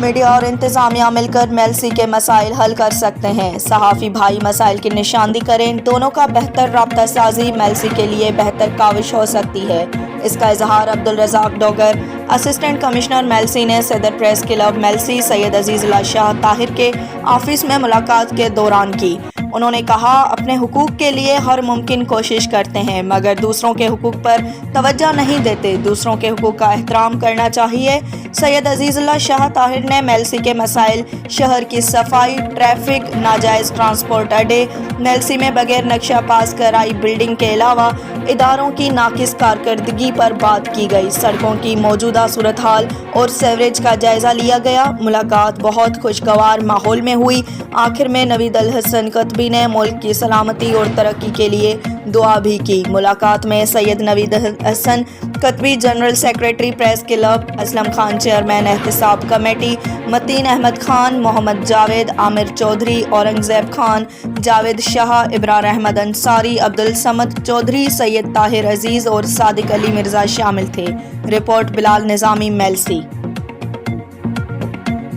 Media اور انتظامیہ مل کر میلسی کے مسائل حل کر سکتے ہیں۔ صحافی بھائی مسائل کی نشاندہی کریں، دونوں کا بہتر رابطہ سازی میلسی کے لیے بہتر کاوش ہو سکتی ہے۔ اس کا اظہار عبدالرزاق ڈوگر، اسسٹنٹ کمشنر میلسی نے صدر پریس کلب میلسی سید عزیز اللہ شاہ طاہر کے آفس میں ملاقات کے دوران کی۔ انہوں نے کہا، اپنے حقوق کے لیے ہر ممکن کوشش کرتے ہیں مگر دوسروں کے حقوق پر توجہ نہیں دیتے، دوسروں کے حقوق کا احترام کرنا چاہیے۔ سید عزیز اللہ شاہ طاہر نے میلسی کے مسائل، شہر کی صفائی، ٹریفک، ناجائز ٹرانسپورٹ اڈے، میلسی میں بغیر نقشہ پاس کرائی بلڈنگ کے علاوہ اداروں کی ناقص کارکردگی پر بات کی گئی، سڑکوں کی موجودہ صورتحال اور سیوریج کا جائزہ لیا گیا۔ ملاقات بہت خوشگوار ماحول میں ہوئی۔ آخر میں نوید الحسن قطبی نے ملک کی سلامتی اور ترقی کے لیے دعا بھی کی۔ ملاقات میں Syed Naveed al-Hasan Qutbi, general secretary press club, Aslam Khan chairman احتساب کمیٹی، متین احمد خان، محمد جاوید، عامر چودھری، اورنگزیب خان، جاوید شاہ، ابرار احمد انصاری، عبدالصمد چودھری، سید طاہر عزیز اور صادق علی مرزا شامل تھے۔ رپورٹ بلال نظامی، میلسی۔